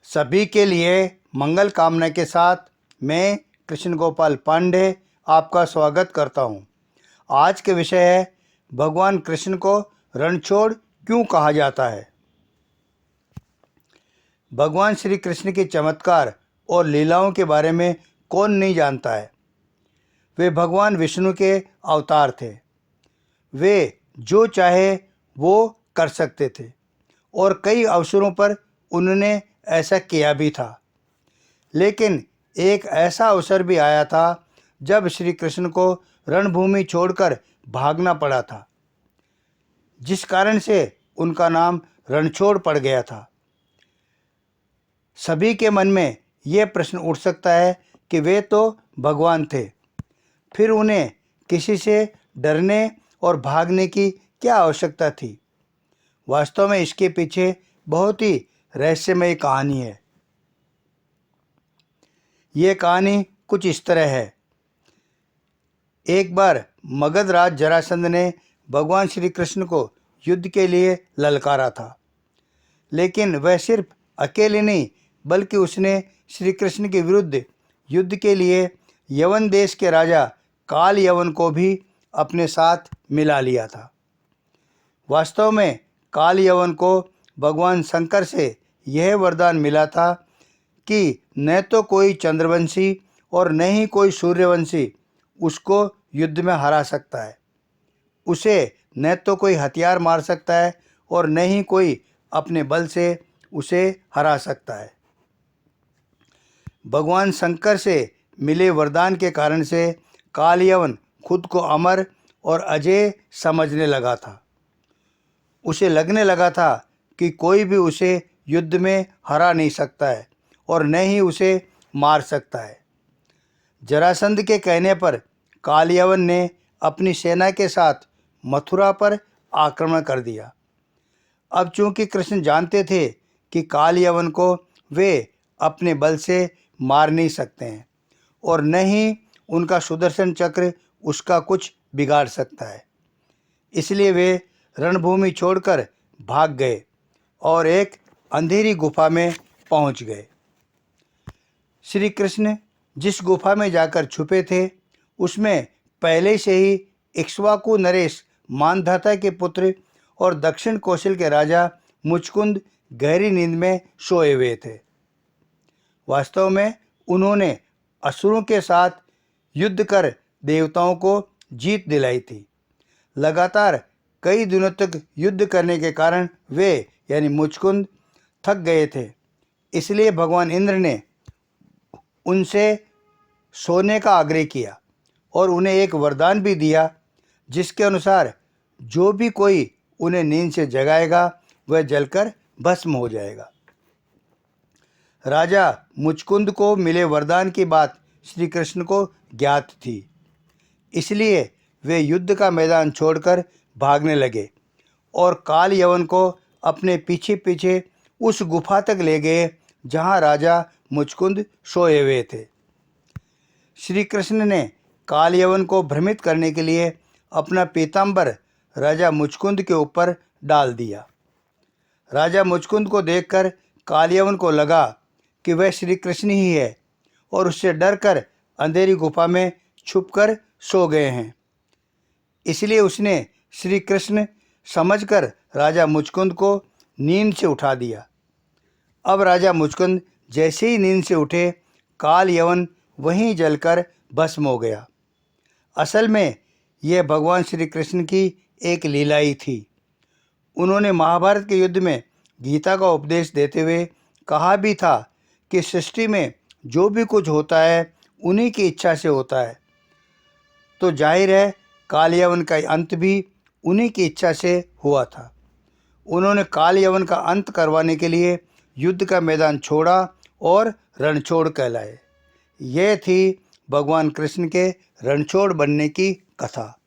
सभी के लिए मंगल कामना के साथ मैं कृष्ण गोपाल पांडे आपका स्वागत करता हूं। आज के विषय है भगवान कृष्ण को रणछोड़ क्यों कहा जाता है। भगवान श्री कृष्ण के चमत्कार और लीलाओं के बारे में कौन नहीं जानता है। वे भगवान विष्णु के अवतार थे। वे जो चाहे वो कर सकते थे और कई अवसरों पर उन्होंने ऐसा किया भी था। लेकिन एक ऐसा अवसर भी आया था जब श्री कृष्ण को रणभूमि छोड़कर भागना पड़ा था, जिस कारण से उनका नाम रणछोड़ पड़ गया था। सभी के मन में यह प्रश्न उठ सकता है कि वे तो भगवान थे, फिर उन्हें किसी से डरने और भागने की क्या आवश्यकता थी। वास्तव में इसके पीछे बहुत ही रहस्यमय कहानी है। यह कहानी कुछ इस तरह है। एक बार मगध राज जरासंध ने भगवान श्री कृष्ण को युद्ध के लिए ललकारा था, लेकिन वह सिर्फ अकेले नहीं बल्कि उसने श्री कृष्ण के विरुद्ध युद्ध के लिए यवन देश के राजा काल यवन को भी अपने साथ मिला लिया था। वास्तव में काल यवन को भगवान शंकर से यह वरदान मिला था कि न तो कोई चंद्रवंशी और न ही कोई सूर्यवंशी उसको युद्ध में हरा सकता है। उसे न तो कोई हथियार मार सकता है और न ही कोई अपने बल से उसे हरा सकता है। भगवान शंकर से मिले वरदान के कारण से काल यवन खुद को अमर और अजेय समझने लगा था। उसे लगने लगा था कि कोई भी उसे युद्ध में हरा नहीं सकता है और न ही उसे मार सकता है। जरासंध के कहने पर काल यवन ने अपनी सेना के साथ मथुरा पर आक्रमण कर दिया। अब चूंकि कृष्ण जानते थे कि काल यवन को वे अपने बल से मार नहीं सकते हैं और न ही उनका सुदर्शन चक्र उसका कुछ बिगाड़ सकता है, इसलिए वे रणभूमि छोड़कर भाग गए और एक अंधेरी गुफा में पहुंच गए। श्री कृष्ण जिस गुफा में जाकर छुपे थे उसमें पहले से ही इक्ष्वाकु नरेश मानधाता के पुत्र और दक्षिण कौशल के राजा मुचकुंद गहरी नींद में सोए हुए थे। वास्तव में उन्होंने असुरों के साथ युद्ध कर देवताओं को जीत दिलाई थी। लगातार कई दिनों तक युद्ध करने के कारण वे यानी मुचकुंद थक गए थे, इसलिए भगवान इंद्र ने उनसे सोने का आग्रह किया और उन्हें एक वरदान भी दिया, जिसके अनुसार जो भी कोई उन्हें नींद से जगाएगा वह जलकर भस्म हो जाएगा। राजा मुचकुंद को मिले वरदान की बात श्री कृष्ण को ज्ञात थी, इसलिए वे युद्ध का मैदान छोड़कर भागने लगे और काल यवन को अपने पीछे पीछे उस गुफा तक ले गए जहां राजा मुचकुंद सोए हुए थे। श्री कृष्ण ने काल यवन को भ्रमित करने के लिए अपना पीतांबर राजा मुचकुंद के ऊपर डाल दिया। राजा मुचकुंद को देखकर काल यवन को लगा कि वह श्री कृष्ण ही है और उससे डरकर अंधेरी गुफा में छुपकर सो गए हैं, इसलिए उसने श्री कृष्ण समझकर राजा मुचकुंद को नींद से उठा दिया। अब राजा मुचकुंद जैसे ही नींद से उठे काल यवन वहीं जलकर भस्म हो गया। असल में यह भगवान श्री कृष्ण की एक लीला ही थी। उन्होंने महाभारत के युद्ध में गीता का उपदेश देते हुए कहा भी था कि सृष्टि में जो भी कुछ होता है उन्हीं की इच्छा से होता है, तो जाहिर है काल यवन का अंत भी उन्हीं की इच्छा से हुआ था। उन्होंने काल यवन का अंत करवाने के लिए युद्ध का मैदान छोड़ा और रणछोड़ कहलाए। यह थी भगवान कृष्ण के रणछोड़ बनने की कथा।